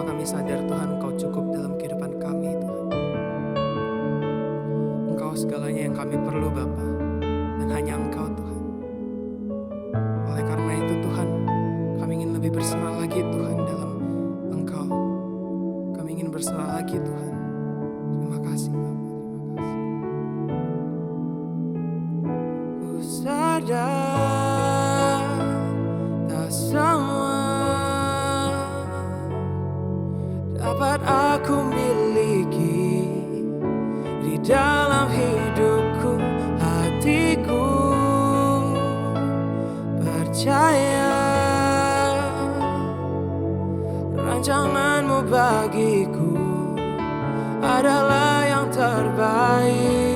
Bapa, kami sadar Tuhan Engkau cukup dalam kehidupan kami Tuhan. Engkau segalanya yang kami perlu Bapa, dan hanya Engkau Tuhan. Oleh karena itu Tuhan, kami ingin lebih berserah lagi Tuhan dalam Engkau. Kami ingin berserah lagi Tuhan. Terima kasih Bapa, terima kasih. Ku sadar tak semua dapat aku miliki di dalam hidupku. Hatiku percaya rancanganmu bagiku adalah yang terbaik.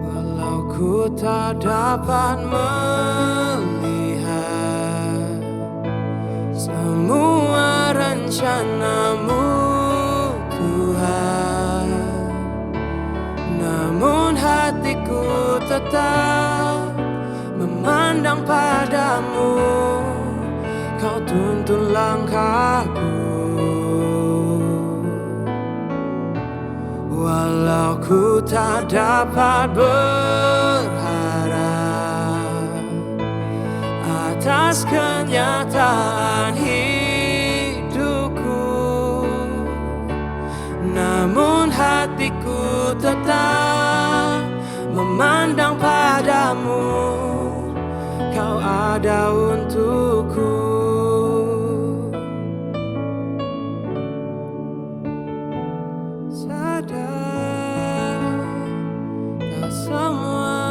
Walau ku tak dapat melihat semua rencanamu Tuhan, namun hatiku tetap memandang padamu. Kau tuntun langkahku. Walau ku tak dapat berharap atas kenyataan hidupku, namun hatiku tetap memandang padamu. Kau ada untukku. Sadar tak semua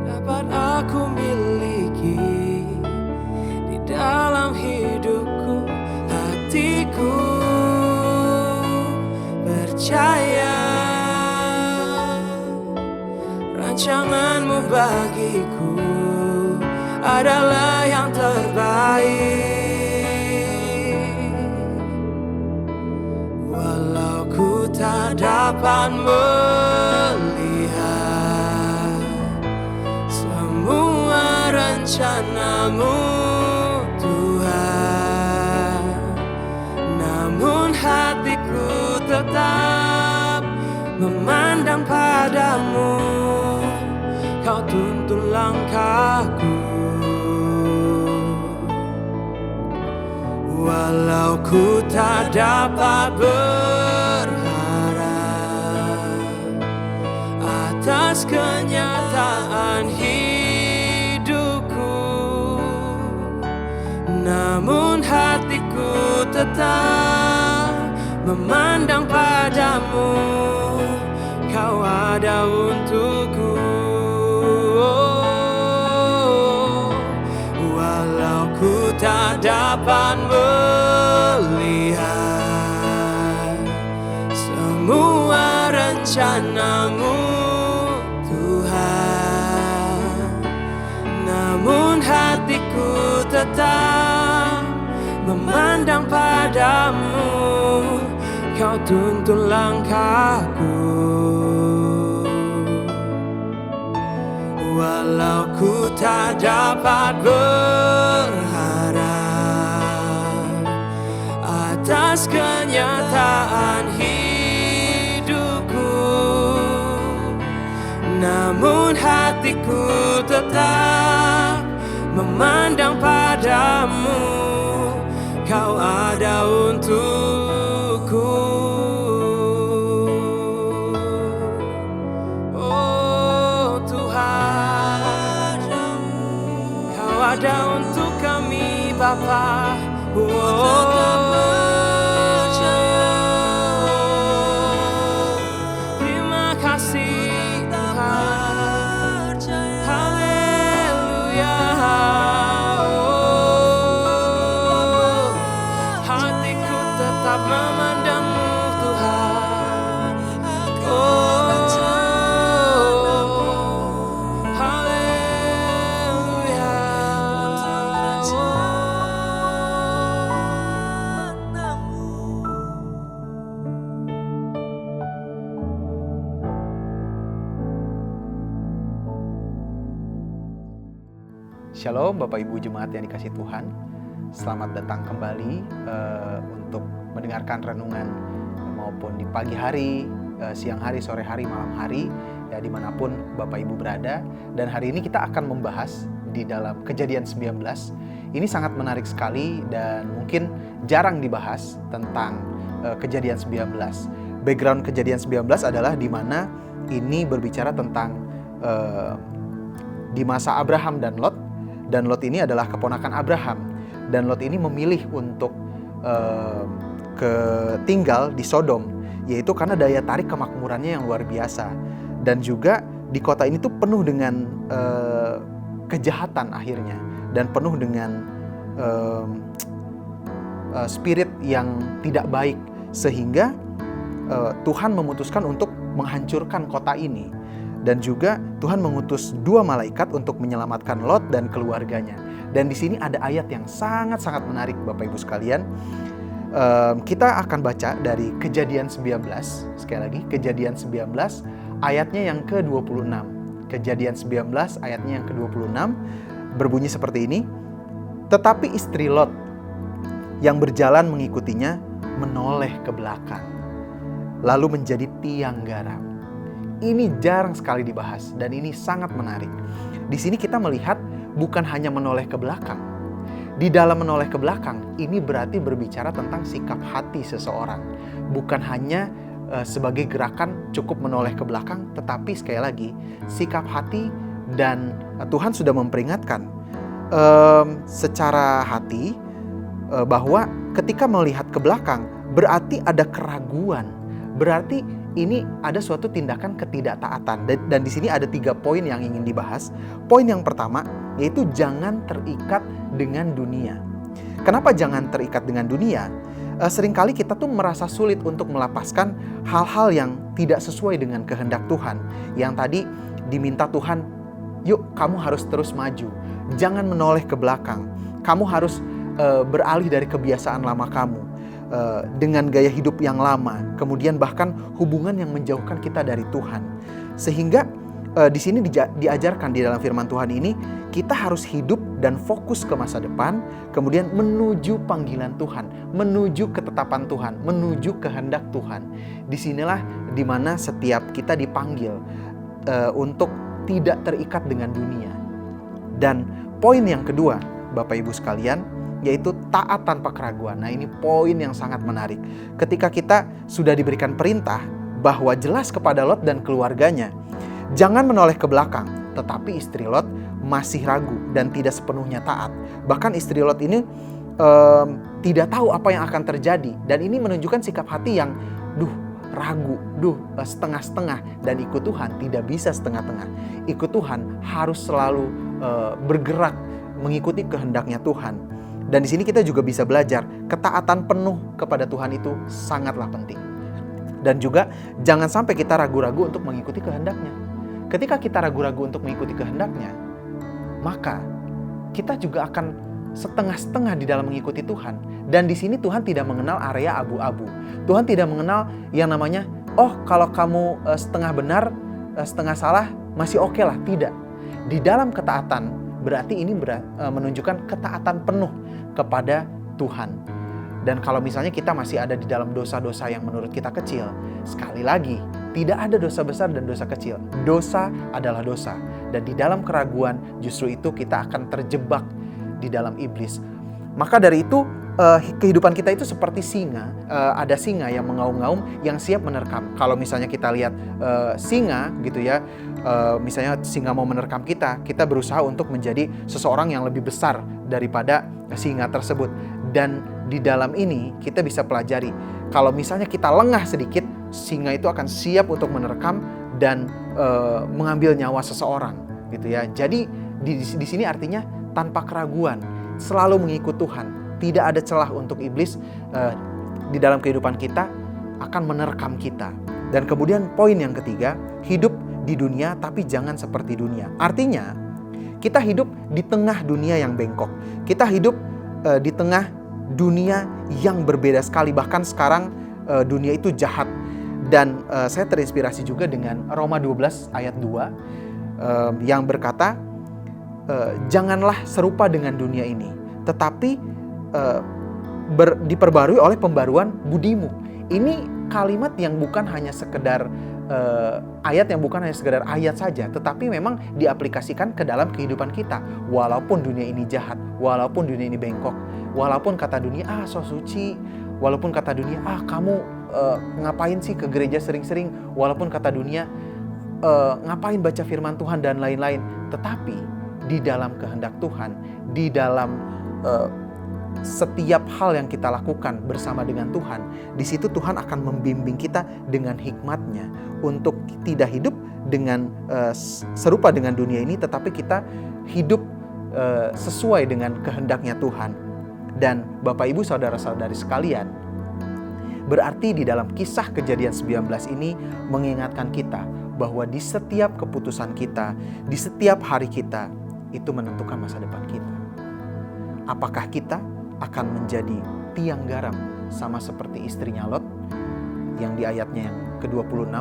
dapat aku miliki di dalam hidupku. Hatiku percaya rancanganmu bagiku adalah yang terbaik. Walau ku tak dapat melihat semua rencanamu Tuhan, namun hatiku tetap memandang padamu. Kau tuntun langkahku. Walau ku tak dapat berharap atas kenyataan hidupku, namun hatiku tetap memandang padamu. Kau ada untukku. Walau ku tak dapat melihat semua rencanamu Tuhan, namun hatiku tetap memandang padamu. Kau tuntun langkahku. Walau ku tak dapat berharap atas kenyataan hidupku, namun hatiku tetap memandang padamu. Kau ada untukku. Oh Tuhan, Kau ada untuk kami Bapa. Terima kasih Tuhan. Haleluya. Hatiku tetap memandangmu Tuhan. Haleluya. Shalom Bapak Ibu Jemaat yang dikasihi Tuhan. Selamat datang kembali untuk mendengarkan renungan maupun di pagi hari, siang hari, sore hari, malam hari, ya dimanapun Bapak Ibu berada. Dan hari ini kita akan membahas di dalam Kejadian 19. Ini sangat menarik sekali dan mungkin jarang dibahas tentang Kejadian 19. Background Kejadian 19 adalah di mana ini berbicara tentang di masa Abraham dan Lot. Dan Lot ini adalah keponakan Abraham. Dan Lot ini memilih untuk tinggal di Sodom, yaitu karena daya tarik kemakmurannya yang luar biasa. Dan juga di kota ini tuh penuh dengan kejahatan akhirnya. Dan penuh dengan spirit yang tidak baik. Sehingga Tuhan memutuskan untuk menghancurkan kota ini. Dan juga Tuhan mengutus 2 malaikat untuk menyelamatkan Lot dan keluarganya. Dan di sini ada ayat yang sangat-sangat menarik Bapak Ibu sekalian. Kita akan baca dari Kejadian 19. Sekali lagi, Kejadian 19 ayatnya yang ke-26. Kejadian 19 ayatnya yang ke-26 berbunyi seperti ini. Tetapi istri Lot yang berjalan mengikutinya menoleh ke belakang, lalu menjadi tiang garam. Ini jarang sekali dibahas dan ini sangat menarik. Di sini kita melihat bukan hanya menoleh ke belakang. Di dalam menoleh ke belakang, ini berarti berbicara tentang sikap hati seseorang. Bukan hanya sebagai gerakan cukup menoleh ke belakang, tetapi sekali lagi, sikap hati dan Tuhan sudah memperingatkan secara hati bahwa ketika melihat ke belakang, berarti ada keraguan. Berarti ini ada suatu tindakan ketidaktaatan. Dan di sini ada 3 poin yang ingin dibahas. Poin yang pertama yaitu jangan terikat dengan dunia. Kenapa jangan terikat dengan dunia? Seringkali kita tuh merasa sulit untuk melepaskan hal-hal yang tidak sesuai dengan kehendak Tuhan. Yang tadi diminta Tuhan, yuk kamu harus terus maju. Jangan menoleh ke belakang. Kamu harus beralih dari kebiasaan lama kamu. Dengan gaya hidup yang lama, kemudian bahkan hubungan yang menjauhkan kita dari Tuhan. Sehingga di sini diajarkan di dalam firman Tuhan ini, kita harus hidup dan fokus ke masa depan, kemudian menuju panggilan Tuhan, menuju ketetapan Tuhan, menuju kehendak Tuhan. Disinilah dimana setiap kita dipanggil untuk tidak terikat dengan dunia. Dan poin yang kedua, Bapak Ibu sekalian, yaitu taat tanpa keraguan. Nah, ini poin yang sangat menarik. Ketika kita sudah diberikan perintah bahwa jelas kepada Lot dan keluarganya, jangan menoleh ke belakang. Tetapi istri Lot masih ragu dan tidak sepenuhnya taat. Bahkan istri Lot ini tidak tahu apa yang akan terjadi. Dan ini menunjukkan sikap hati yang ragu, setengah-setengah. Dan ikut Tuhan tidak bisa setengah-tengah. Ikut Tuhan harus selalu bergerak mengikuti kehendaknya Tuhan. Dan di sini kita juga bisa belajar ketaatan penuh kepada Tuhan itu sangatlah penting. Dan juga jangan sampai kita ragu-ragu untuk mengikuti kehendaknya. Ketika kita ragu-ragu untuk mengikuti kehendaknya, maka kita juga akan setengah-setengah di dalam mengikuti Tuhan. Dan di sini Tuhan tidak mengenal area abu-abu. Tuhan tidak mengenal yang namanya, kalau kamu setengah benar, setengah salah, masih oke lah. Tidak. Di dalam ketaatan, berarti ini menunjukkan ketaatan penuh kepada Tuhan. Dan kalau misalnya kita masih ada di dalam dosa-dosa yang menurut kita kecil, sekali lagi, tidak ada dosa besar dan dosa kecil. Dosa adalah dosa. Dan di dalam keraguan, justru itu kita akan terjebak di dalam iblis. Maka dari itu, kehidupan kita itu seperti singa. Ada singa yang mengaum-ngaum yang siap menerkam. Kalau misalnya kita lihat singa gitu ya, misalnya singa mau menerkam kita berusaha untuk menjadi seseorang yang lebih besar daripada singa tersebut. Dan di dalam ini kita bisa pelajari, kalau misalnya kita lengah sedikit, singa itu akan siap untuk menerkam dan mengambil nyawa seseorang gitu ya. Jadi di sini artinya tanpa keraguan, selalu mengikut Tuhan. Tidak ada celah untuk iblis di dalam kehidupan kita akan menerkam kita. Dan kemudian poin yang ketiga, hidup di dunia tapi jangan seperti dunia. Artinya kita hidup di tengah dunia yang bengkok. Kita hidup di tengah dunia yang berbeda sekali. Bahkan sekarang dunia itu jahat. Dan saya terinspirasi juga dengan Roma 12 ayat 2 yang berkata, janganlah serupa dengan dunia ini, tetapi diperbarui oleh pembaruan budimu. Ini kalimat yang bukan hanya sekedar ayat yang bukan hanya sekedar ayat saja, tetapi memang diaplikasikan ke dalam kehidupan kita. Walaupun dunia ini jahat, walaupun dunia ini bengkok, walaupun kata dunia, so suci, walaupun kata dunia, kamu ngapain sih ke gereja sering-sering, walaupun kata dunia, ngapain baca firman Tuhan dan lain-lain. Tetapi di dalam kehendak Tuhan, di dalam setiap hal yang kita lakukan bersama dengan Tuhan, di situ Tuhan akan membimbing kita dengan hikmat-Nya untuk tidak hidup dengan serupa dengan dunia ini, tetapi kita hidup sesuai dengan kehendak-Nya Tuhan. Dan Bapak Ibu saudara-saudari sekalian, berarti di dalam kisah Kejadian 19 ini mengingatkan kita bahwa di setiap keputusan kita, di setiap hari kita, itu menentukan masa depan kita. Apakah kita akan menjadi tiang garam sama seperti istrinya Lot yang di ayatnya yang ke-26,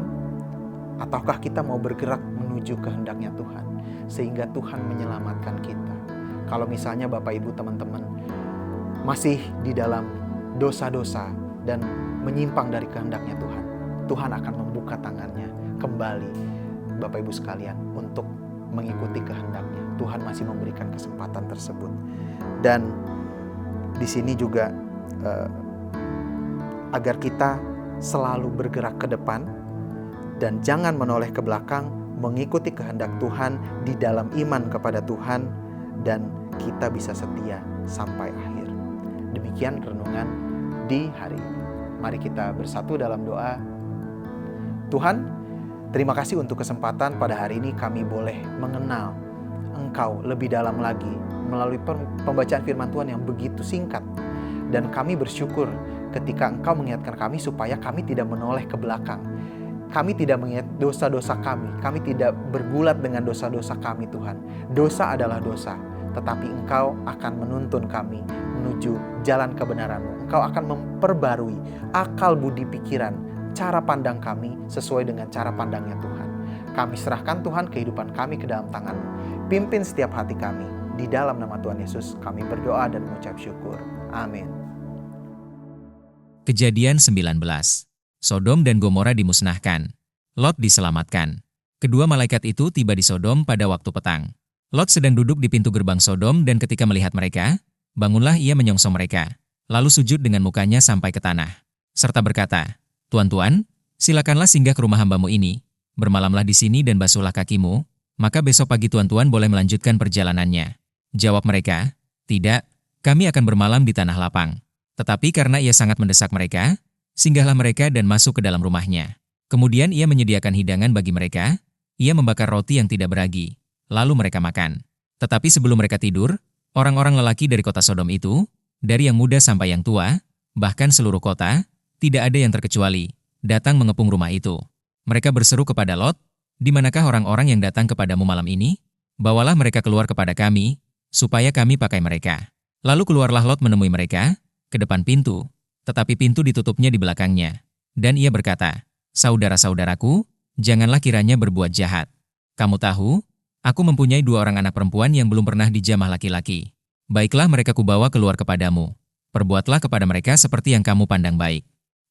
ataukah kita mau bergerak menuju kehendaknya Tuhan sehingga Tuhan menyelamatkan kita? Kalau misalnya Bapak Ibu teman-teman masih di dalam dosa-dosa dan menyimpang dari kehendaknya Tuhan, Tuhan akan membuka tangannya kembali Bapak Ibu sekalian untuk mengikuti kehendaknya. Tuhan masih memberikan kesempatan tersebut. Dan di sini juga agar kita selalu bergerak ke depan dan jangan menoleh ke belakang, mengikuti kehendak Tuhan di dalam iman kepada Tuhan, dan kita bisa setia sampai akhir. Demikian renungan di hari ini. Mari kita bersatu dalam doa. Tuhan, terima kasih untuk kesempatan pada hari ini kami boleh mengenal Engkau lebih dalam lagi melalui pembacaan firman Tuhan yang begitu singkat. Dan kami bersyukur ketika Engkau mengingatkan kami supaya kami tidak menoleh ke belakang. Kami tidak mengingat dosa-dosa kami tidak bergulat dengan dosa-dosa kami Tuhan. Dosa adalah dosa, tetapi Engkau akan menuntun kami menuju jalan kebenaran-Mu. Engkau akan memperbarui akal budi pikiran, cara pandang kami sesuai dengan cara pandangnya Tuhan. Kami serahkan Tuhan kehidupan kami ke dalam tangan-Mu. Pimpin setiap hati kami. Di dalam nama Tuhan Yesus kami berdoa dan mengucap syukur. Amin. Kejadian 19. Sodom dan Gomora dimusnahkan. Lot diselamatkan. Kedua malaikat itu tiba di Sodom pada waktu petang. Lot sedang duduk di pintu gerbang Sodom dan ketika melihat mereka, bangunlah ia menyongsong mereka, lalu sujud dengan mukanya sampai ke tanah, serta berkata, "Tuan-tuan, silakanlah singgah ke rumah hamba-Mu ini, bermalamlah di sini dan basuhlah kakimu, maka besok pagi tuan-tuan boleh melanjutkan perjalanannya." Jawab mereka, "Tidak, kami akan bermalam di tanah lapang." Tetapi karena ia sangat mendesak mereka, singgahlah mereka dan masuk ke dalam rumahnya. Kemudian ia menyediakan hidangan bagi mereka, ia membakar roti yang tidak beragi, lalu mereka makan. Tetapi sebelum mereka tidur, orang-orang lelaki dari kota Sodom itu, dari yang muda sampai yang tua, bahkan seluruh kota, tidak ada yang terkecuali, datang mengepung rumah itu. Mereka berseru kepada Lot, "Di manakah orang-orang yang datang kepadamu malam ini? Bawalah mereka keluar kepada kami, supaya kami pakai mereka." Lalu keluarlah Lot menemui mereka, ke depan pintu, tetapi pintu ditutupnya di belakangnya. Dan ia berkata, "Saudara-saudaraku, janganlah kiranya berbuat jahat. Kamu tahu, aku mempunyai 2 orang anak perempuan yang belum pernah dijamah laki-laki. Baiklah mereka kubawa keluar kepadamu. Perbuatlah kepada mereka seperti yang kamu pandang baik.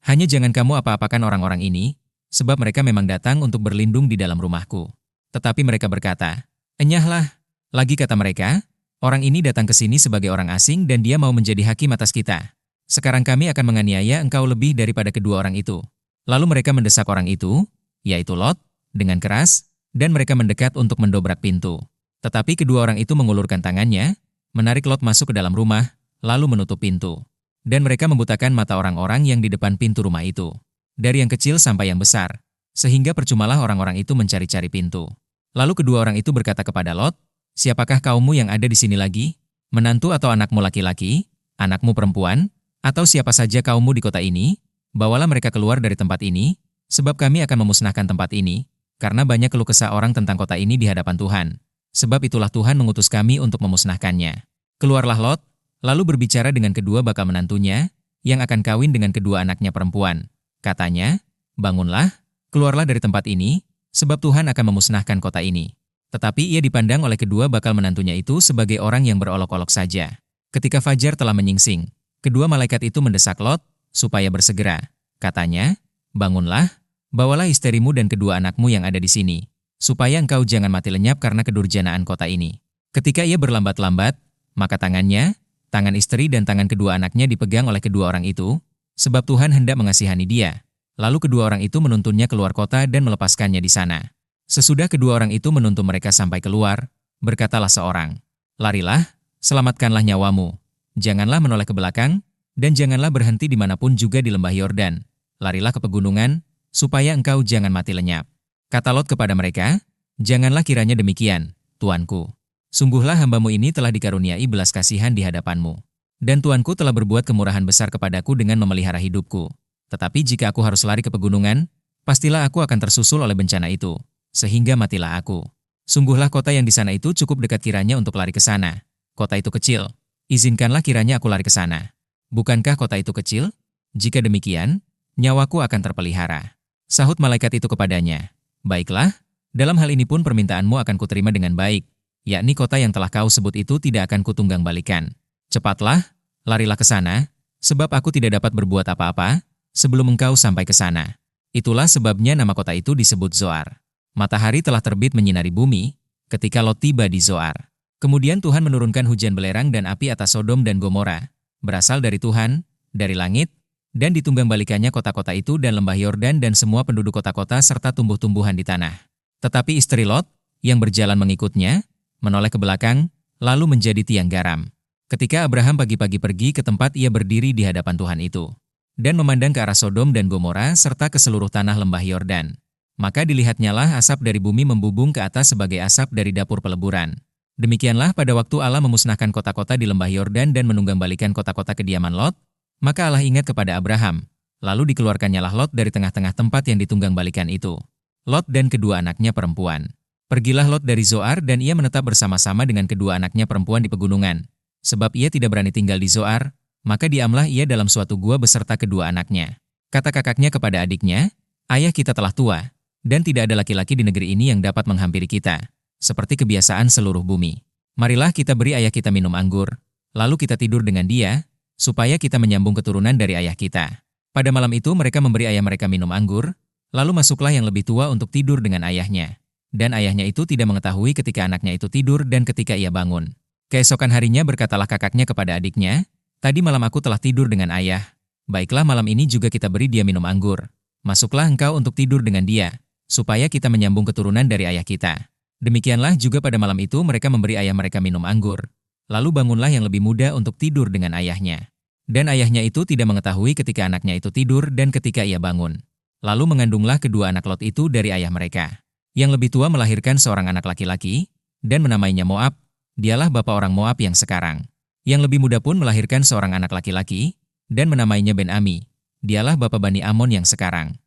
Hanya jangan kamu apa-apakan orang-orang ini, sebab mereka memang datang untuk berlindung di dalam rumahku." Tetapi mereka berkata, "Enyahlah." Lagi kata mereka, "Orang ini datang ke sini sebagai orang asing dan dia mau menjadi hakim atas kita. Sekarang kami akan menganiaya engkau lebih daripada kedua orang itu." Lalu mereka mendesak orang itu, yaitu Lot, dengan keras, dan mereka mendekat untuk mendobrak pintu. Tetapi kedua orang itu mengulurkan tangannya, menarik Lot masuk ke dalam rumah, lalu menutup pintu. Dan mereka membutakan mata orang-orang yang di depan pintu rumah itu, dari yang kecil sampai yang besar, sehingga percumalah orang-orang itu mencari-cari pintu. Lalu kedua orang itu berkata kepada Lot, "Siapakah kaummu yang ada di sini lagi? Menantu atau anakmu laki-laki, anakmu perempuan, atau siapa saja kaummu di kota ini? Bawalah mereka keluar dari tempat ini, sebab kami akan memusnahkan tempat ini, karena banyak keluh kesah orang tentang kota ini di hadapan Tuhan. Sebab itulah Tuhan mengutus kami untuk memusnahkannya." Keluarlah Lot, lalu berbicara dengan kedua bakal menantunya, yang akan kawin dengan kedua anaknya perempuan. Katanya, "Bangunlah, keluarlah dari tempat ini, sebab Tuhan akan memusnahkan kota ini." Tetapi ia dipandang oleh kedua bakal menantunya itu sebagai orang yang berolok-olok saja. Ketika fajar telah menyingsing, kedua malaikat itu mendesak Lot supaya bersegera. Katanya, "Bangunlah, bawalah istrimu dan kedua anakmu yang ada di sini, supaya engkau jangan mati lenyap karena kedurjanaan kota ini." Ketika ia berlambat-lambat, maka tangannya, tangan istri dan tangan kedua anaknya dipegang oleh kedua orang itu, sebab Tuhan hendak mengasihani dia. Lalu kedua orang itu menuntunnya keluar kota dan melepaskannya di sana. Sesudah kedua orang itu menuntun mereka sampai keluar, berkatalah seorang, "Larilah, selamatkanlah nyawamu. Janganlah menoleh ke belakang, dan janganlah berhenti dimanapun juga di lembah Yordan. Larilah ke pegunungan, supaya engkau jangan mati lenyap." Kata Lot kepada mereka, "Janganlah kiranya demikian, tuanku. Sungguhlah hambamu ini telah dikaruniai belas kasihan di hadapanmu. Dan tuanku telah berbuat kemurahan besar kepadaku dengan memelihara hidupku. Tetapi jika aku harus lari ke pegunungan, pastilah aku akan tersusul oleh bencana itu, sehingga matilah aku. Sungguhlah kota yang di sana itu cukup dekat kiranya untuk lari ke sana. Kota itu kecil, izinkanlah kiranya aku lari ke sana. Bukankah kota itu kecil? Jika demikian, nyawaku akan terpelihara." Sahut malaikat itu kepadanya, "Baiklah, dalam hal ini pun permintaanmu akan kuterima dengan baik, yakni kota yang telah kau sebut itu tidak akan kutunggang balikan. Cepatlah, larilah ke sana, sebab aku tidak dapat berbuat apa-apa sebelum engkau sampai ke sana." Itulah sebabnya nama kota itu disebut Zoar. Matahari telah terbit menyinari bumi ketika Lot tiba di Zoar. Kemudian Tuhan menurunkan hujan belerang dan api atas Sodom dan Gomora, berasal dari Tuhan, dari langit, dan ditunggambalikannya kota-kota itu dan lembah Yordan dan semua penduduk kota-kota serta tumbuh-tumbuhan di tanah. Tetapi istri Lot, yang berjalan mengikutnya, menoleh ke belakang, lalu menjadi tiang garam. Ketika Abraham pagi-pagi pergi ke tempat ia berdiri di hadapan Tuhan itu, dan memandang ke arah Sodom dan Gomora serta ke seluruh tanah lembah Yordan, maka dilihatnyalah asap dari bumi membubung ke atas sebagai asap dari dapur peleburan. Demikianlah pada waktu Allah memusnahkan kota-kota di lembah Yordan dan menunggangbalikan kota-kota kediaman Lot, maka Allah ingat kepada Abraham, lalu dikeluarkannyalah Lot dari tengah-tengah tempat yang ditunggangbalikan itu. Lot dan kedua anaknya perempuan. Pergilah Lot dari Zoar dan ia menetap bersama-sama dengan kedua anaknya perempuan di pegunungan. Sebab ia tidak berani tinggal di Zoar, maka diamlah ia dalam suatu gua beserta kedua anaknya. Kata kakaknya kepada adiknya, "Ayah kita telah tua, dan tidak ada laki-laki di negeri ini yang dapat menghampiri kita, seperti kebiasaan seluruh bumi. Marilah kita beri ayah kita minum anggur, lalu kita tidur dengan dia, supaya kita menyambung keturunan dari ayah kita." Pada malam itu mereka memberi ayah mereka minum anggur, lalu masuklah yang lebih tua untuk tidur dengan ayahnya. Dan ayahnya itu tidak mengetahui ketika anaknya itu tidur dan ketika ia bangun. Keesokan harinya berkatalah kakaknya kepada adiknya, "Tadi malam aku telah tidur dengan ayah. Baiklah malam ini juga kita beri dia minum anggur. Masuklah engkau untuk tidur dengan dia, supaya kita menyambung keturunan dari ayah kita." Demikianlah juga pada malam itu mereka memberi ayah mereka minum anggur. Lalu bangunlah yang lebih muda untuk tidur dengan ayahnya. Dan ayahnya itu tidak mengetahui ketika anaknya itu tidur dan ketika ia bangun. Lalu mengandunglah kedua anak Lot itu dari ayah mereka. Yang lebih tua melahirkan seorang anak laki-laki, dan menamainya Moab, dialah bapa orang Moab yang sekarang. Yang lebih muda pun melahirkan seorang anak laki-laki, dan menamainya Ben-Ami, dialah bapa Bani Amon yang sekarang.